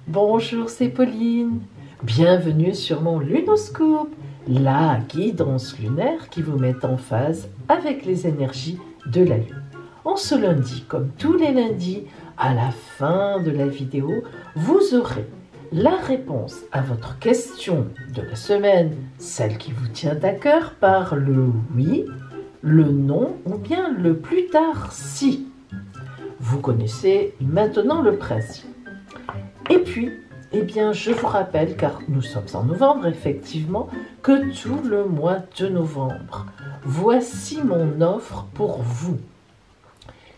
Bonjour, c'est Pauline. Bienvenue sur mon Lunoscope, la guidance lunaire qui vous met en phase avec les énergies de la Lune. En ce lundi, comme tous les lundis, à la fin de la vidéo, vous aurez la réponse à votre question de la semaine, celle qui vous tient à cœur par le oui, le non ou bien le plus tard si. Vous connaissez maintenant le principe. Et puis, je vous rappelle, car nous sommes en novembre, effectivement, que tout le mois de novembre, voici mon offre pour vous.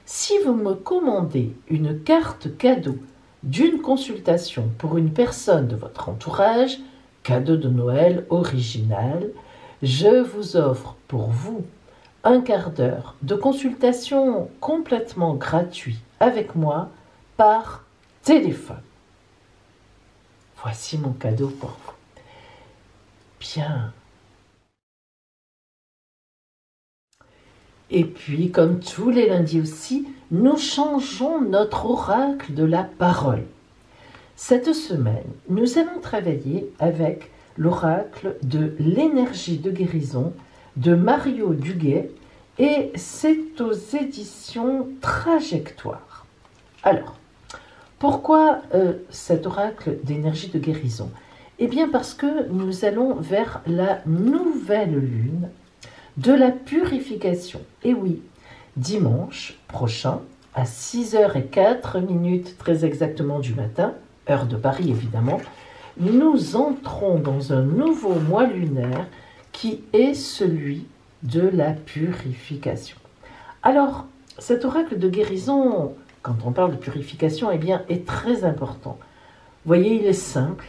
Si vous me commandez une carte cadeau d'une consultation pour une personne de votre entourage, cadeau de Noël original, je vous offre pour vous un quart d'heure de consultation complètement gratuit avec moi par téléphone. Voici mon cadeau pour vous. Bien. Et puis, comme tous les lundis aussi, nous changeons notre oracle de la parole. Cette semaine, nous allons travailler avec l'oracle de l'énergie de guérison de Mario Duguay et c'est aux éditions Trajectoire. Alors, pourquoi cet oracle d'énergie de guérison? Eh bien parce que nous allons vers la nouvelle lune de la purification. Et oui, dimanche prochain, à 6h04 très exactement du matin, heure de Paris évidemment, nous entrons dans un nouveau mois lunaire qui est celui de la purification. Alors, cet oracle de guérison, quand on parle de purification, est très important. Vous voyez, il est simple,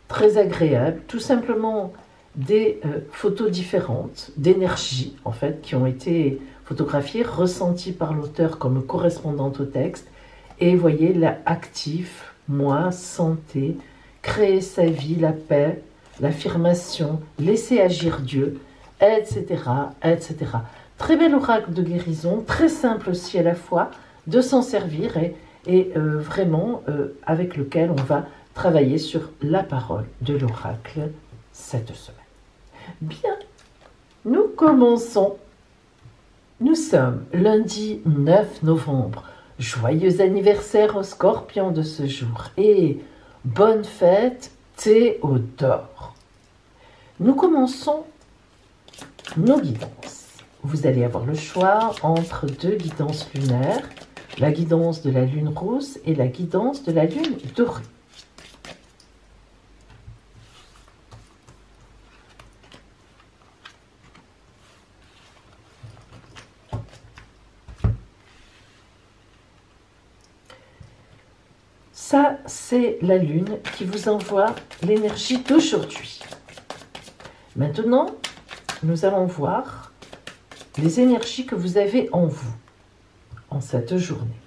très agréable, tout simplement des photos différentes, d'énergie en fait, qui ont été photographiées, ressenties par l'auteur comme correspondantes au texte. Et vous voyez, là, actif, moi, santé, créer sa vie, la paix, l'affirmation, laisser agir Dieu, etc., etc. Très bel oracle de guérison, très simple aussi à la fois, de s'en servir et vraiment avec lequel on va travailler sur la parole de l'oracle cette semaine. Bien, nous commençons. Nous sommes lundi 9 novembre. Joyeux anniversaire au Scorpion de ce jour et bonne fête Théodore. Nous commençons nos guidances. Vous allez avoir le choix entre deux guidances lunaires, la guidance de la lune rousse et la guidance de la lune dorée. Ça, c'est la lune qui vous envoie l'énergie d'aujourd'hui. Maintenant, nous allons voir les énergies que vous avez en vous, en cette journée.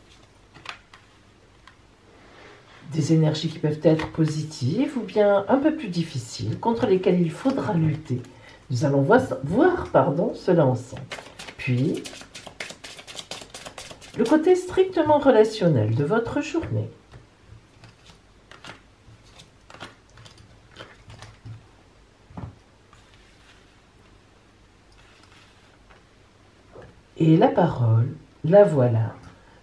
Des énergies qui peuvent être positives ou bien un peu plus difficiles, contre lesquelles il faudra lutter. Nous allons voir cela ensemble. Puis, le côté strictement relationnel de votre journée. Et la parole, la voilà,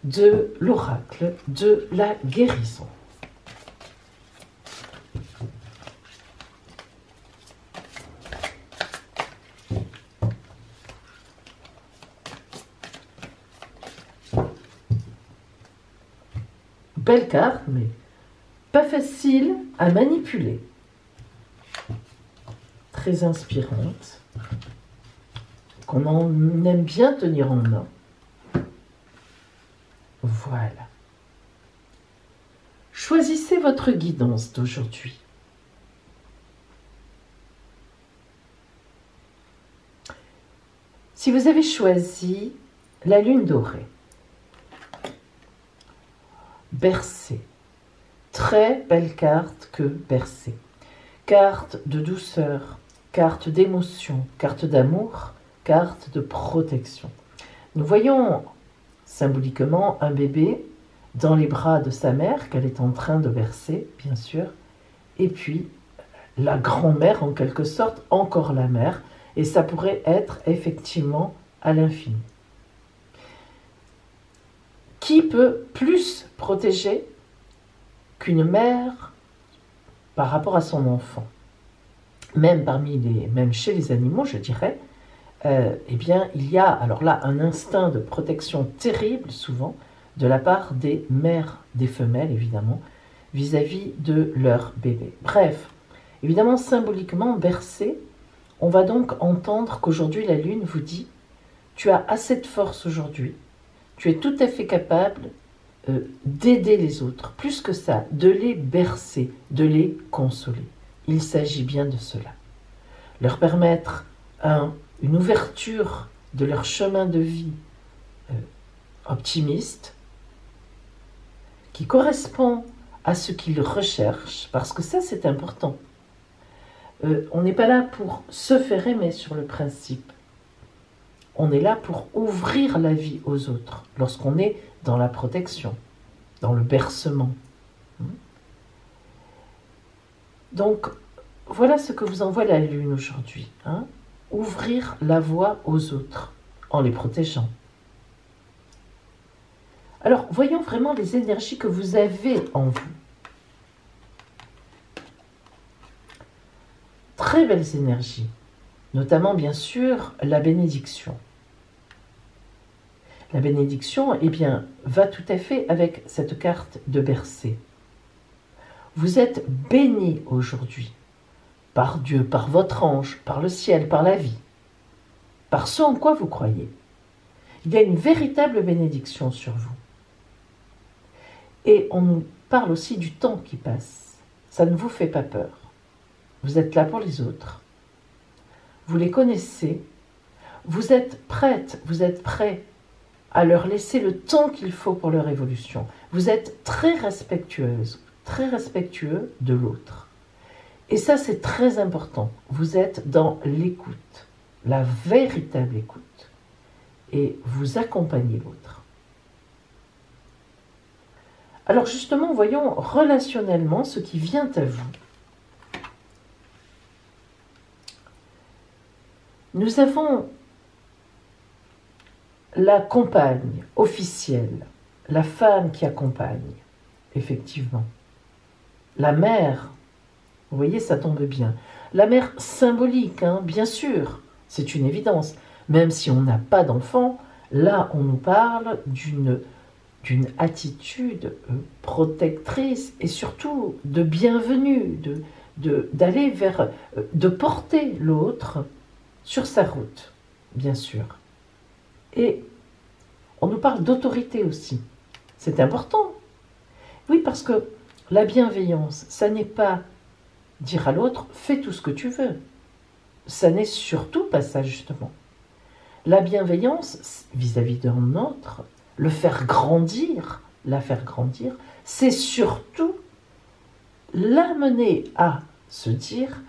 de l'oracle de la guérison. Belle carte, mais pas facile à manipuler. Très inspirante. Qu'on aime bien tenir en main. Voilà. Choisissez votre guidance d'aujourd'hui. Si vous avez choisi la lune dorée, bercée, très belle carte que bercée. Carte de douceur, carte d'émotion, carte d'amour, carte de protection. Nous voyons symboliquement un bébé dans les bras de sa mère qu'elle est en train de bercer, bien sûr, et puis la grand-mère en quelque sorte, encore la mère, et ça pourrait être effectivement à l'infini. Qui peut plus protéger qu'une mère par rapport à son enfant? Même chez les animaux, je dirais, eh bien, il y a alors là un instinct de protection terrible souvent de la part des mères, des femelles évidemment, vis-à-vis de leur bébé. Bref, évidemment symboliquement bercé, on va donc entendre qu'aujourd'hui la lune vous dit « Tu as assez de force aujourd'hui, tu es tout à fait capable d'aider les autres, plus que ça, de les bercer, de les consoler. » Il s'agit bien de cela. Leur permettre une ouverture de leur chemin de vie optimiste, qui correspond à ce qu'ils recherchent, parce que ça c'est important. On n'est pas là pour se faire aimer sur le principe. On est là pour ouvrir la vie aux autres, lorsqu'on est dans la protection, dans le bercement. Donc, voilà ce que vous envoie la lune aujourd'hui. Ouvrir la voie aux autres, en les protégeant. Alors, voyons vraiment les énergies que vous avez en vous. Très belles énergies, notamment bien sûr la bénédiction. La bénédiction, eh bien, va tout à fait avec cette carte de bercé. Vous êtes bénis aujourd'hui par Dieu, par votre ange, par le ciel, par la vie, par ce en quoi vous croyez. Il y a une véritable bénédiction sur vous. Et on nous parle aussi du temps qui passe. Ça ne vous fait pas peur. Vous êtes là pour les autres. Vous les connaissez. Vous êtes prête, vous êtes prêt à leur laisser le temps qu'il faut pour leur évolution. Vous êtes très respectueuse, très respectueux de l'autre. Et ça, c'est très important. Vous êtes dans l'écoute, la véritable écoute. Et vous accompagnez l'autre. Alors justement, voyons relationnellement ce qui vient à vous. Nous avons la compagne officielle, la femme qui accompagne, effectivement. La mère, vous voyez, ça tombe bien. La mère symbolique, bien sûr, c'est une évidence. Même si on n'a pas d'enfant, là, on nous parle d'une attitude protectrice et surtout de bienvenue, d'aller vers, de porter l'autre sur sa route, bien sûr. Et on nous parle d'autorité aussi. C'est important. Oui, parce que la bienveillance, ça n'est pas dire à l'autre « fais tout ce que tu veux ». Ça n'est surtout pas ça, justement. La bienveillance vis-à-vis d'un autre, le faire grandir, la faire grandir, c'est surtout l'amener à se dire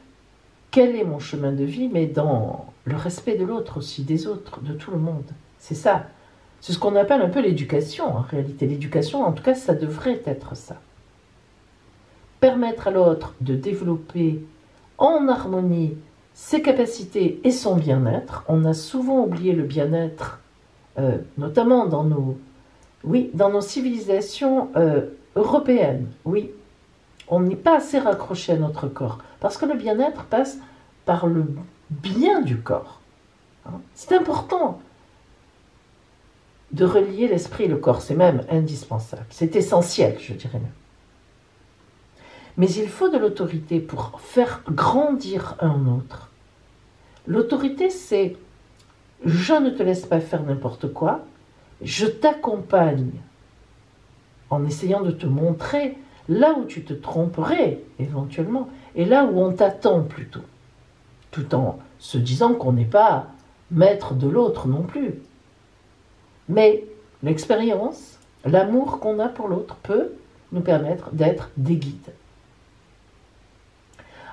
quel est mon chemin de vie, mais dans le respect de l'autre aussi, des autres, de tout le monde. C'est ça. C'est ce qu'on appelle un peu l'éducation, en réalité. L'éducation, en tout cas, ça devrait être ça. Permettre à l'autre de développer en harmonie ses capacités et son bien-être. On a souvent oublié le bien-être, notamment dans nos civilisations européennes. Oui, on n'est pas assez raccroché à notre corps, parce que le bien-être passe par le bien du corps. C'est important de relier l'esprit et le corps, c'est même indispensable, c'est essentiel, je dirais même. Mais il faut de l'autorité pour faire grandir un autre. L'autorité, c'est « je ne te laisse pas faire n'importe quoi, je t'accompagne en essayant de te montrer là où tu te tromperais éventuellement, et là où on t'attend plutôt, tout en se disant qu'on n'est pas maître de l'autre non plus. Mais l'expérience, l'amour qu'on a pour l'autre peut nous permettre d'être des guides.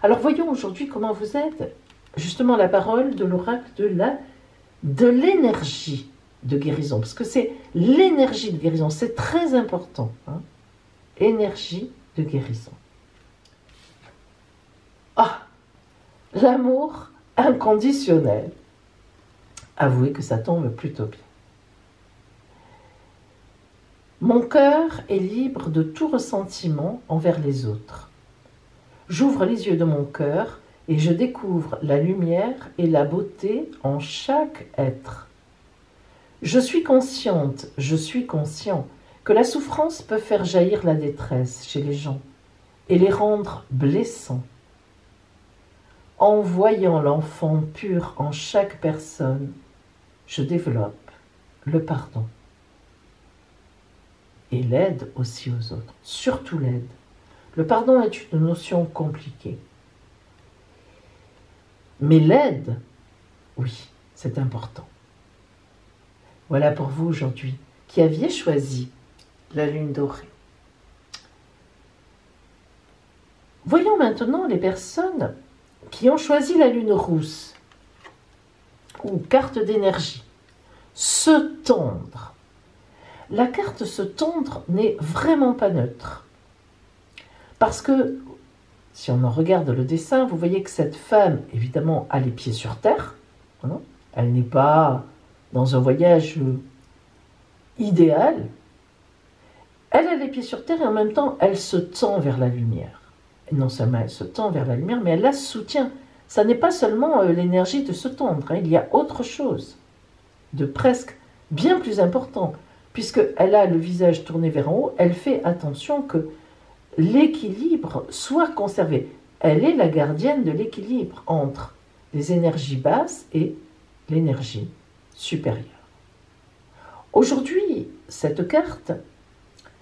Alors voyons aujourd'hui comment vous êtes, justement la parole de l'oracle de l'énergie de guérison, parce que c'est l'énergie de guérison, c'est très important. Hein. Énergie de guérison. Ah, l'amour inconditionnel. Avouez que ça tombe plutôt bien. Mon cœur est libre de tout ressentiment envers les autres. J'ouvre les yeux de mon cœur et je découvre la lumière et la beauté en chaque être. Je suis conscient que la souffrance peut faire jaillir la détresse chez les gens et les rendre blessants. En voyant l'enfant pur en chaque personne, je développe le pardon. Et l'aide aussi aux autres, surtout l'aide. Le pardon est une notion compliquée. Mais l'aide, oui, c'est important. Voilà pour vous aujourd'hui, qui aviez choisi la lune dorée. Voyons maintenant les personnes qui ont choisi la lune rousse, ou carte d'énergie. Se tendre. La carte se tendre n'est vraiment pas neutre. Parce que, si on en regarde le dessin, vous voyez que cette femme, évidemment, a les pieds sur terre. Hein, elle n'est pas dans un voyage idéal. Elle a les pieds sur terre et en même temps, elle se tend vers la lumière. Et non seulement elle se tend vers la lumière, mais elle la soutient. Ça n'est pas seulement l'énergie de se tendre, hein, il y a autre chose, de presque bien plus important. Puisqu'elle a le visage tourné vers en haut, elle fait attention que l'équilibre soit conservé. Elle est la gardienne de l'équilibre entre les énergies basses et l'énergie supérieure. Aujourd'hui, cette carte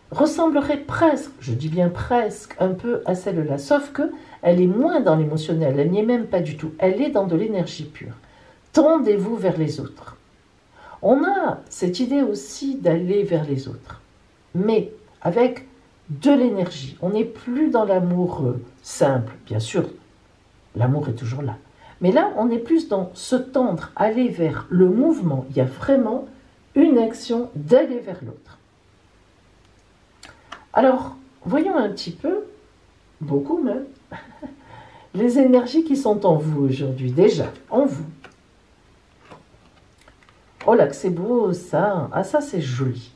ressemblerait presque, je dis bien presque, un peu à celle-là, sauf qu'elle est moins dans l'émotionnel, elle n'y est même pas du tout, elle est dans de l'énergie pure. Tendez-vous vers les autres. On a cette idée aussi d'aller vers les autres, mais avec de l'énergie. On n'est plus dans l'amour simple, bien sûr, l'amour est toujours là. Mais là, on est plus dans se tendre, aller vers le mouvement. Il y a vraiment une action d'aller vers l'autre. Alors, voyons un petit peu, beaucoup même, les énergies qui sont en vous aujourd'hui, déjà, en vous. Oh là, que c'est beau ça. Ah ça, c'est joli.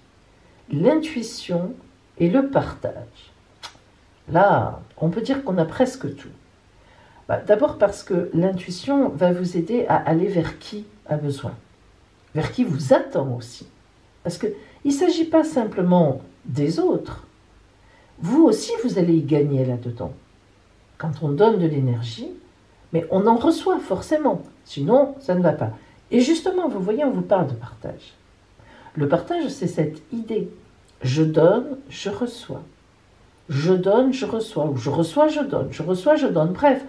L'intuition et le partage. Là, on peut dire qu'on a presque tout. D'abord parce que l'intuition va vous aider à aller vers qui a besoin. Vers qui vous attend aussi. Parce qu'il ne s'agit pas simplement des autres. Vous aussi, vous allez y gagner là-dedans. Quand on donne de l'énergie, mais on en reçoit forcément. Sinon, ça ne va pas. Et justement, vous voyez, on vous parle de partage. Le partage, c'est cette idée. Je donne, je reçois. Je donne, je reçois. Ou je reçois, je donne. Je reçois, je donne. Bref,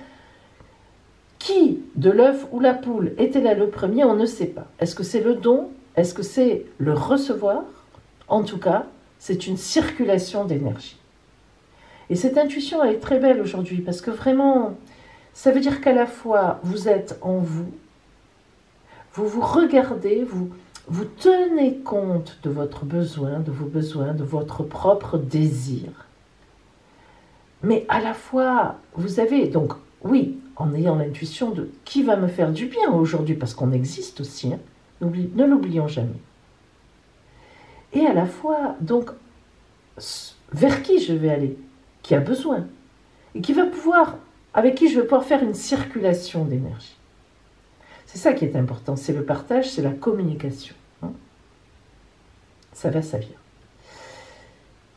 qui de l'œuf ou la poule était là le premier, on ne sait pas. Est-ce que c'est le don? Est-ce que c'est le recevoir? En tout cas, c'est une circulation d'énergie. Et cette intuition, elle est très belle aujourd'hui parce que vraiment, ça veut dire qu'à la fois, vous êtes en vous, vous vous regardez, vous tenez compte de votre besoin, de vos besoins, de votre propre désir. Mais à la fois, vous avez, donc, oui, en ayant l'intuition de qui va me faire du bien aujourd'hui, parce qu'on existe aussi, hein, ne l'oublions jamais. Et à la fois, donc, vers qui je vais aller, qui a besoin, et qui va pouvoir, avec qui je vais pouvoir faire une circulation d'énergie. C'est ça qui est important, c'est le partage, c'est la communication. Hein. Ça va, ça vient.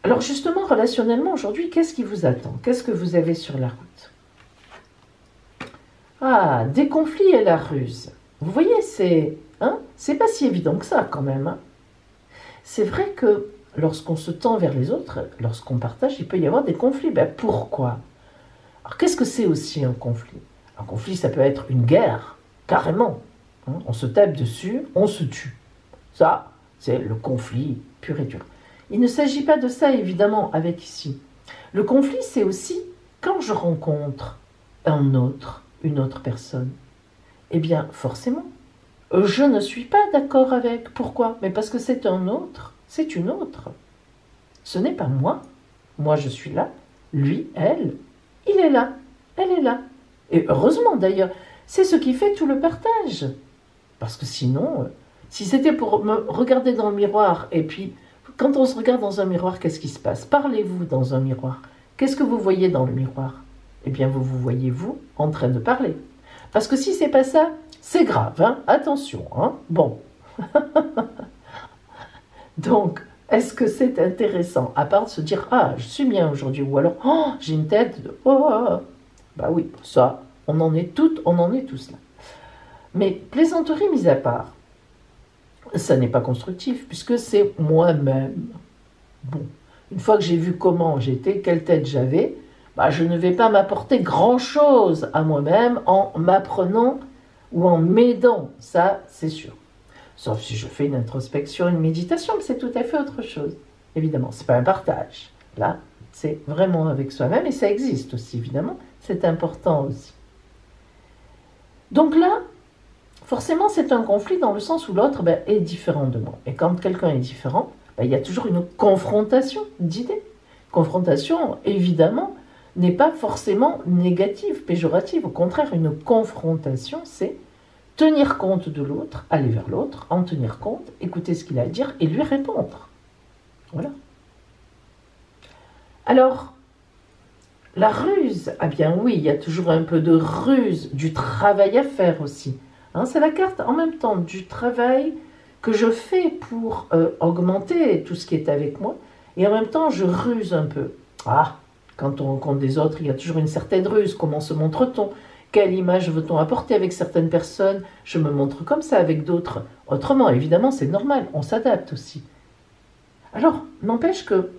Alors justement, relationnellement, aujourd'hui, qu'est-ce qui vous attend? Qu'est-ce que vous avez sur la route? Ah, des conflits et la ruse. Vous voyez, c'est pas si évident que ça quand même. Hein. C'est vrai que lorsqu'on se tend vers les autres, lorsqu'on partage, il peut y avoir des conflits. Ben, pourquoi? Alors qu'est-ce que c'est aussi un conflit? Un conflit, ça peut être une guerre. Carrément, hein, on se tape dessus, on se tue. Ça, c'est le conflit pur et dur. Il ne s'agit pas de ça, évidemment, avec ici. Le conflit, c'est aussi quand je rencontre un autre, une autre personne. Eh bien, forcément, Je ne suis pas d'accord avec. Pourquoi? Mais parce que c'est un autre, c'est une autre. Ce n'est pas moi. Moi, je suis là. Lui, elle, il est là. Elle est là. Et heureusement d'ailleurs, c'est ce qui fait tout le partage. Parce que sinon, si c'était pour me regarder dans le miroir, et puis quand on se regarde dans un miroir, qu'est-ce qui se passe? Parlez-vous dans un miroir. Qu'est-ce que vous voyez dans le miroir? Eh bien, vous voyez vous en train de parler. Parce que si c'est pas ça, c'est grave, hein? Attention, hein? Bon. Donc, est-ce que c'est intéressant, à part de se dire, ah, je suis bien aujourd'hui, ou alors, oh, j'ai une tête de, oh, bah oui, ça, on en est tous là. Mais plaisanterie mise à part, ça n'est pas constructif, puisque c'est moi-même. Bon, une fois que j'ai vu comment j'étais, quelle tête j'avais, bah, je ne vais pas m'apporter grand-chose à moi-même en m'apprenant ou en m'aidant, ça c'est sûr. Sauf si je fais une introspection, une méditation, mais c'est tout à fait autre chose. Évidemment, c'est pas un partage. Là, c'est vraiment avec soi-même, et ça existe aussi, évidemment. C'est important aussi. Donc là, forcément, c'est un conflit dans le sens où l'autre est différent de moi. Et quand quelqu'un est différent, il y a toujours une confrontation d'idées. Confrontation, évidemment, n'est pas forcément négative, péjorative. Au contraire, une confrontation, c'est tenir compte de l'autre, aller vers l'autre, en tenir compte, écouter ce qu'il a à dire et lui répondre. Voilà. Alors, la ruse, ah bien oui, il y a toujours un peu de ruse, du travail à faire aussi. Hein, c'est la carte en même temps du travail que je fais pour augmenter tout ce qui est avec moi, et en même temps je ruse un peu. Ah, quand on rencontre des autres, il y a toujours une certaine ruse. Comment se montre-t-on? Quelle image veut-on apporter avec certaines personnes? Je me montre comme ça avec d'autres. Autrement, évidemment, c'est normal, on s'adapte aussi. Alors, n'empêche que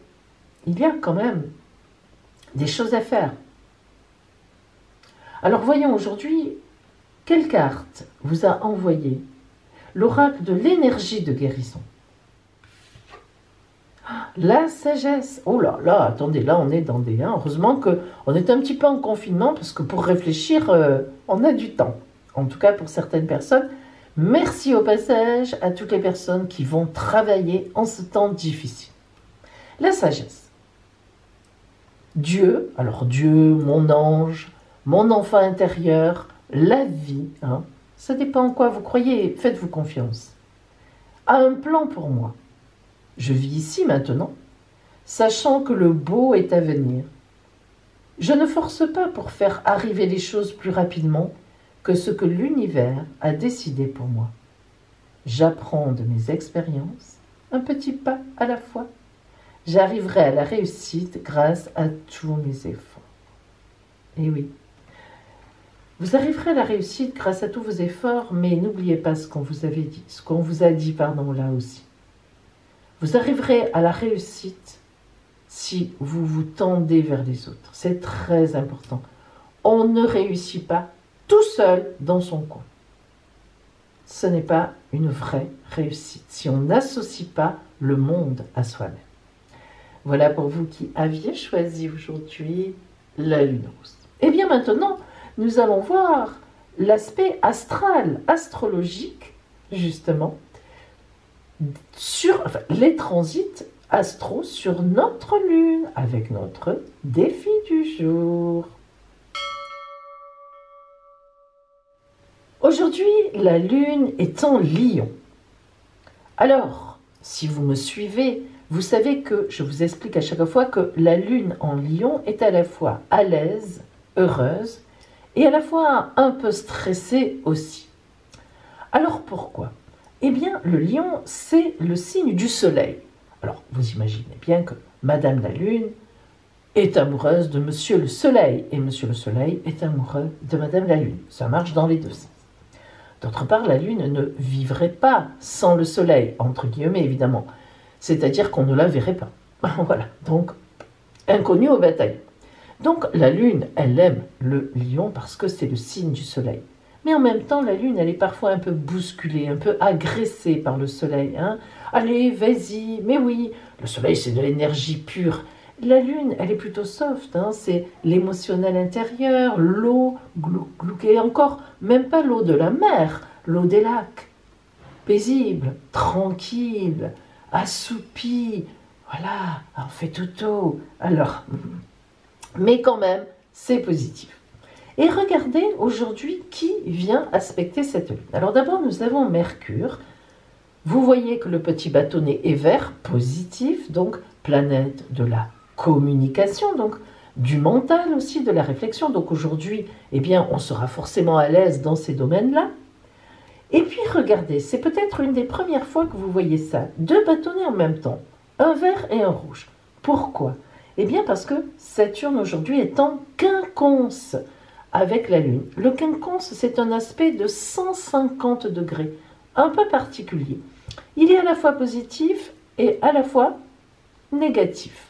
il y a quand même des choses à faire. Alors voyons aujourd'hui, quelle carte vous a envoyé l'oracle de l'énergie de guérison? La sagesse. Oh là là, attendez, là on est dans des... heureusement qu'on est un petit peu en confinement, parce que pour réfléchir, on a du temps. En tout cas pour certaines personnes. Merci au passage à toutes les personnes qui vont travailler en ce temps difficile. La sagesse. Dieu, alors Dieu, mon ange, mon enfant intérieur, la vie, ça dépend en quoi vous croyez, faites-vous confiance, a un plan pour moi. Je vis ici maintenant, sachant que le beau est à venir. Je ne force pas pour faire arriver les choses plus rapidement que ce que l'univers a décidé pour moi. J'apprends de mes expériences, un petit pas à la fois. J'arriverai à la réussite grâce à tous mes efforts. Et oui, vous arriverez à la réussite grâce à tous vos efforts, mais n'oubliez pas ce qu'on vous avait dit, ce qu'on vous a dit, là aussi. Vous arriverez à la réussite si vous vous tendez vers les autres. C'est très important. On ne réussit pas tout seul dans son coin. Ce n'est pas une vraie réussite si on n'associe pas le monde à soi-même. Voilà pour vous qui aviez choisi aujourd'hui la lune rousse. Et bien maintenant, nous allons voir l'aspect astral, astrologique, justement, sur les transits astro sur notre lune, avec notre défi du jour. Aujourd'hui, la lune est en Lion. Alors, si vous me suivez, vous savez que je vous explique à chaque fois que la lune en Lion est à la fois à l'aise, heureuse, et à la fois un peu stressée aussi. Alors pourquoi? Eh bien, le Lion, c'est le signe du soleil. Alors, vous imaginez bien que Madame la Lune est amoureuse de Monsieur le Soleil, et Monsieur le Soleil est amoureux de Madame la Lune. Ça marche dans les deux sens. D'autre part, la Lune ne vivrait pas sans le Soleil, entre guillemets évidemment. C'est-à-dire qu'on ne la verrait pas. Voilà, donc, inconnu au bataillon. Donc, la Lune, elle aime le Lion parce que c'est le signe du Soleil. Mais en même temps, la Lune, elle est parfois un peu bousculée, un peu agressée par le Soleil. Allez, vas-y, mais oui, le Soleil, c'est de l'énergie pure. La Lune, elle est plutôt soft, c'est l'émotionnel intérieur, l'eau, et encore, même pas l'eau de la mer, l'eau des lacs. paisible, tranquille, assoupi. Voilà, on fait tout. Alors, mais quand même, c'est positif. Et regardez aujourd'hui qui vient aspecter cette lune. Alors d'abord, nous avons Mercure. Vous voyez que le petit bâtonnet est vert, positif, donc planète de la communication, donc du mental aussi, de la réflexion. Donc aujourd'hui, eh bien, on sera forcément à l'aise dans ces domaines-là. Et puis regardez, c'est peut-être une des premières fois que vous voyez ça. 2 bâtonnets en même temps, un vert et un rouge. Pourquoi? Eh bien parce que Saturne aujourd'hui est en quinconce avec la Lune. Le quinconce, c'est un aspect de 150 degrés, un peu particulier. Il est à la fois positif et à la fois négatif.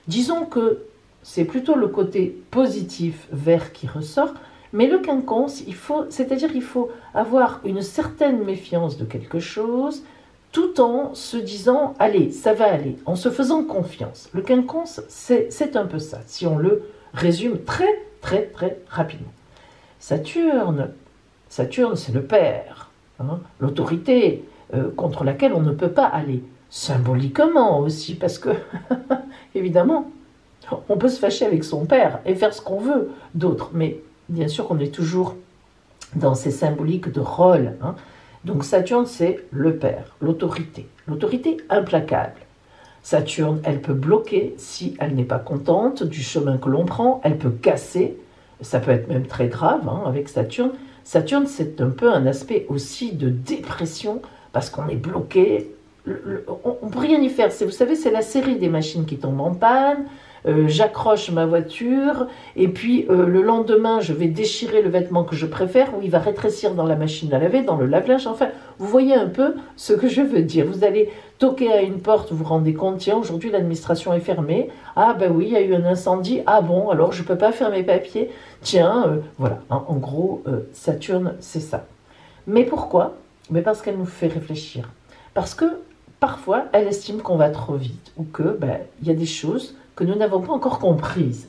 Disons que c'est plutôt le côté positif vert qui ressort, mais le quinconce, il faut avoir une certaine méfiance de quelque chose, tout en se disant, allez, ça va aller, en se faisant confiance. Le quinconce, c'est un peu ça, si on le résume très rapidement. Saturne, c'est le père, hein, l'autorité contre laquelle on ne peut pas aller. Symboliquement aussi, parce que, évidemment, on peut se fâcher avec son père et faire ce qu'on veut d'autre, mais bien sûr qu'on est toujours dans ces symboliques de rôle. Hein. Donc Saturne, c'est le père, l'autorité implacable. Saturne, elle peut bloquer si elle n'est pas contente du chemin que l'on prend, elle peut casser, ça peut être même très grave hein, avec Saturne. Saturne, c'est un peu un aspect aussi de dépression, parce qu'on est bloqué, on ne peut rien y faire. Vous savez, c'est la série des machines qui tombent en panne, j'accroche ma voiture, et puis le lendemain, je vais déchirer le vêtement que je préfère, ou il va rétrécir dans la machine à laver, dans le lave-linge. Enfin, vous voyez un peu ce que je veux dire. Vous allez toquer à une porte, vous vous rendez compte, tiens, aujourd'hui l'administration est fermée. Ah ben oui, il y a eu un incendie. Ah bon, alors je ne peux pas faire mes papiers. Tiens, voilà. Hein, en gros, Saturne, c'est ça. Mais pourquoi? Mais parce qu'elle nous fait réfléchir. Parce que parfois, elle estime qu'on va trop vite, ou que y a des choses que nous n'avons pas encore comprises.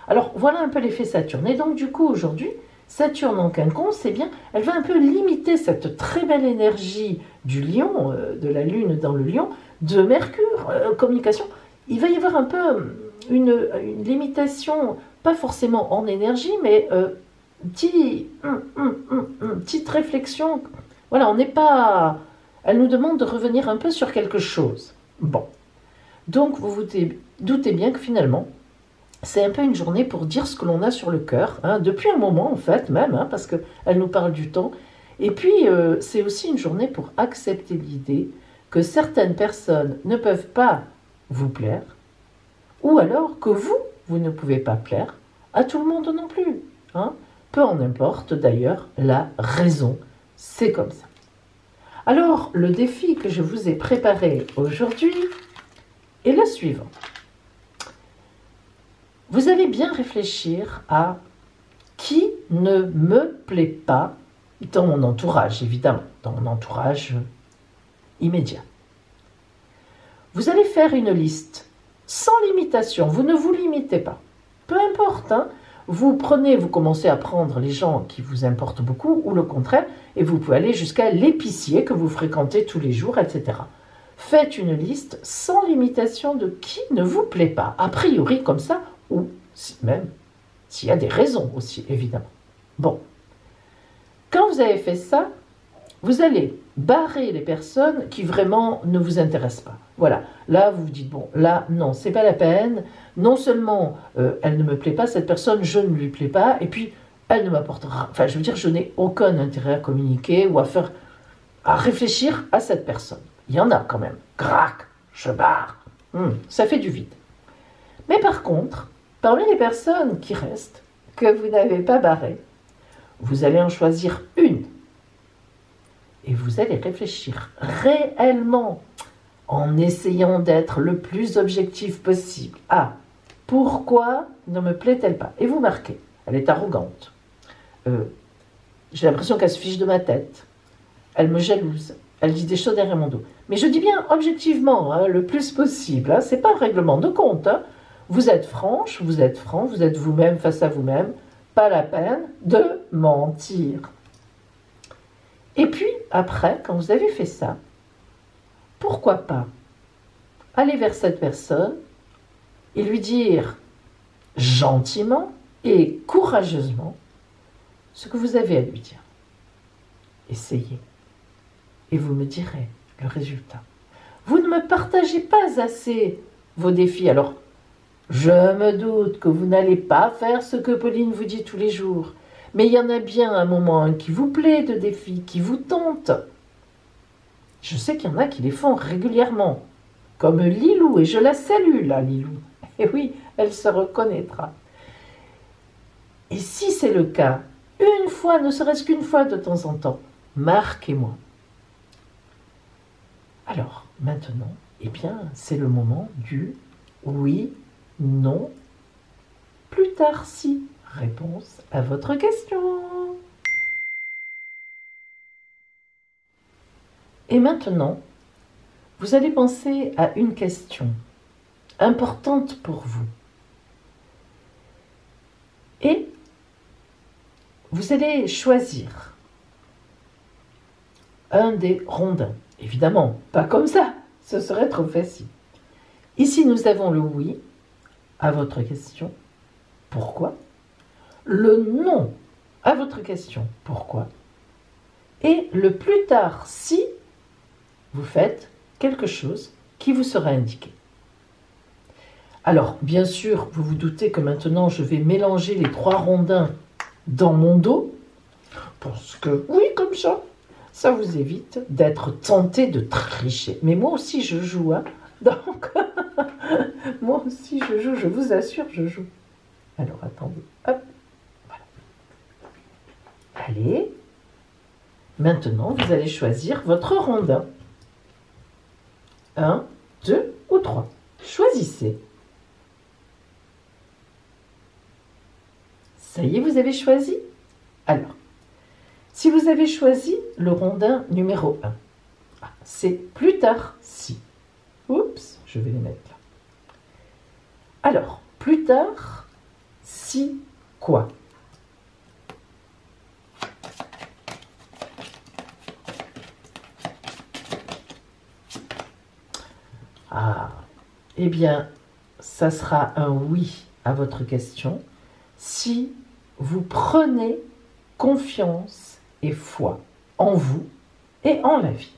Alors, voilà un peu l'effet Saturne. Et donc, du coup, aujourd'hui, Saturne en quinconce, eh bien, elle va un peu limiter cette très belle énergie du lion, de la Lune dans le lion, de Mercure, communication. Il va y avoir un peu une limitation, pas forcément en énergie, mais petite réflexion. Voilà, on n'est pas... Elle nous demande de revenir un peu sur quelque chose. Bon. Donc, vous vous doutez bien que finalement, c'est un peu une journée pour dire ce que l'on a sur le cœur, hein, depuis un moment en fait même, hein, parce qu'elle nous parle du temps. Et puis, c'est aussi une journée pour accepter l'idée que certaines personnes ne peuvent pas vous plaire, ou alors que vous ne pouvez pas plaire à tout le monde non plus. Hein. Peu en importe d'ailleurs la raison, c'est comme ça. Alors, le défi que je vous ai préparé aujourd'hui est le suivant. Vous allez bien réfléchir à qui ne me plaît pas dans mon entourage, évidemment, dans mon entourage immédiat. Vous allez faire une liste, sans limitation, vous ne vous limitez pas. Peu importe, hein, vous commencez à prendre les gens qui vous importent beaucoup, ou le contraire, et vous pouvez aller jusqu'à l'épicier que vous fréquentez tous les jours, etc. Faites une liste sans limitation de qui ne vous plaît pas, a priori comme ça, ou même s'il y a des raisons aussi, évidemment. Bon, quand vous avez fait ça, vous allez barrer les personnes qui vraiment ne vous intéressent pas. Voilà, là vous vous dites, bon, là, non, c'est pas la peine, non seulement elle ne me plaît pas, cette personne, je ne lui plais pas, et puis elle ne m'apportera, enfin je veux dire, je n'ai aucun intérêt à communiquer ou à réfléchir à cette personne. Il y en a quand même. Crac, je barre. Ça fait du vide. Mais par contre, parmi les personnes qui restent, que vous n'avez pas barrées, vous allez en choisir une. Et vous allez réfléchir réellement, en essayant d'être le plus objectif possible. Ah, pourquoi ne me plaît-elle pas? Et vous marquez, elle est arrogante. J'ai l'impression qu'elle se fiche de ma tête. Elle me jalouse. Elle dit des choses derrière mon dos. Mais je dis bien objectivement, hein, le plus possible. Hein, c'est pas un règlement de compte. Hein. Vous êtes franche, vous êtes franc, vous êtes vous-même face à vous-même. Pas la peine de mentir. Et puis, après, quand vous avez fait ça, pourquoi pas aller vers cette personne et lui dire gentiment et courageusement ce que vous avez à lui dire. Essayez. Et vous me direz le résultat. Vous ne me partagez pas assez vos défis. Alors, je me doute que vous n'allez pas faire ce que Pauline vous dit tous les jours. Mais il y en a bien un moment qui vous plaît de défis, qui vous tente. Je sais qu'il y en a qui les font régulièrement. Comme Lilou, et je la salue là, Lilou. Et oui, elle se reconnaîtra. Et si c'est le cas, une fois, ne serait-ce qu'une fois de temps en temps, marquez-moi. Alors, maintenant, eh bien, c'est le moment du oui, non, plus tard si. Réponse à votre question. Et maintenant, vous allez penser à une question importante pour vous. Et vous allez choisir un des rondins. Évidemment, pas comme ça, ce serait trop facile. Ici, nous avons le oui à votre question. Pourquoi? Le non à votre question. Pourquoi? Et le plus tard, si vous faites quelque chose qui vous sera indiqué. Alors, bien sûr, vous vous doutez que maintenant, je vais mélanger les 3 rondins dans mon dos, parce que, oui, comme ça vous évite d'être tenté de tricher. Mais moi aussi, je joue, hein. Donc, moi aussi, je joue, je vous assure, je joue. Alors, attendez, hop, voilà. Allez, maintenant, vous allez choisir votre rondin. 1, 2 ou 3. Choisissez. Ça y est, vous avez choisi? Alors, si vous avez choisi le rondin numéro 1, c'est plus tard si. Oups, je vais les mettre là. Alors, plus tard, si quoi? Ah, eh bien, ça sera un oui à votre question si vous prenez confiance et foi en vous et en la vie.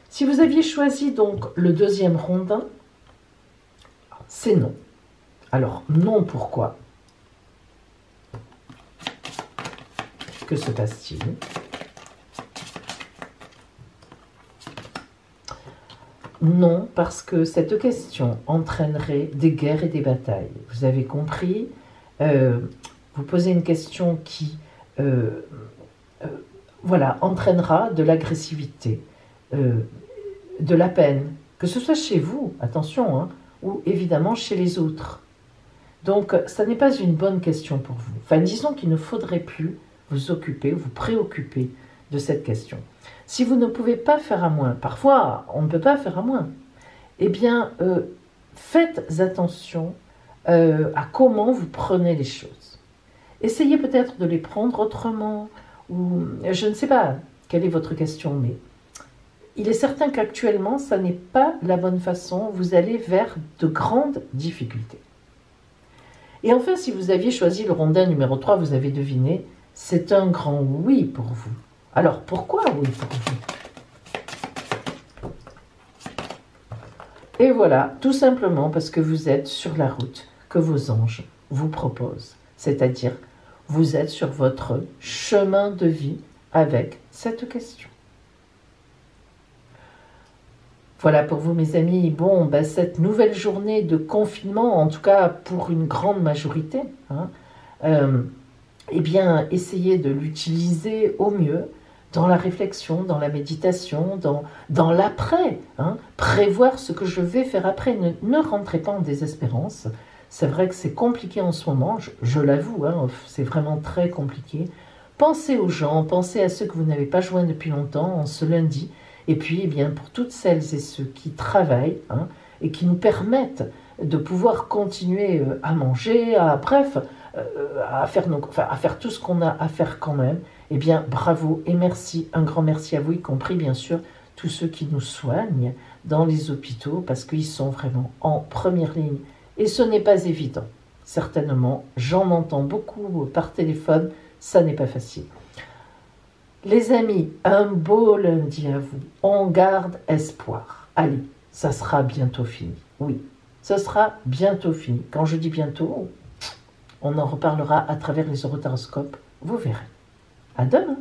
Si vous aviez choisi donc le deuxième rondin, c'est non. Alors, non, pourquoi? Que se passe-t-il? Non, parce que cette question entraînerait des guerres et des batailles. Vous avez compris, vous posez une question qui voilà, entraînera de l'agressivité, de la peine, que ce soit chez vous, attention, hein, ou évidemment chez les autres. Donc, ça n'est pas une bonne question pour vous. Enfin, disons qu'il ne faudrait plus vous occuper, vous préoccuper de cette question. Si vous ne pouvez pas faire à moins, parfois on ne peut pas faire à moins, eh bien, faites attention à comment vous prenez les choses. Essayez peut-être de les prendre autrement, ou je ne sais pas quelle est votre question, mais il est certain qu'actuellement, ça n'est pas la bonne façon, vous allez vers de grandes difficultés. Et enfin, si vous aviez choisi le rondin numéro 3, vous avez deviné, c'est un grand oui pour vous. Alors, pourquoi oui pour vous? Et voilà, tout simplement parce que vous êtes sur la route que vos anges vous proposent. C'est-à-dire, vous êtes sur votre chemin de vie avec cette question. Voilà pour vous, mes amis. Bon, cette nouvelle journée de confinement, en tout cas pour une grande majorité, hein, eh bien, essayez de l'utiliser au mieux dans la réflexion, dans la méditation, dans l'après. Hein, prévoir ce que je vais faire après. Ne rentrez pas en désespérance. C'est vrai que c'est compliqué en ce moment, je l'avoue, hein, c'est vraiment très compliqué. Pensez aux gens, pensez à ceux que vous n'avez pas joints depuis longtemps, en ce lundi. Et puis, eh bien, pour toutes celles et ceux qui travaillent, hein, et qui nous permettent de pouvoir continuer à manger, à faire tout ce qu'on a à faire quand même, Eh bien, bravo et merci, un grand merci à vous, y compris bien sûr tous ceux qui nous soignent dans les hôpitaux, parce qu'ils sont vraiment en première ligne. Et ce n'est pas évident. Certainement, j'en entends beaucoup par téléphone, ça n'est pas facile. Les amis, un beau lundi à vous. On garde espoir. Allez, ça sera bientôt fini. Oui, ça sera bientôt fini. Quand je dis bientôt, on en reparlera à travers les horoscopes. Vous verrez. À demain.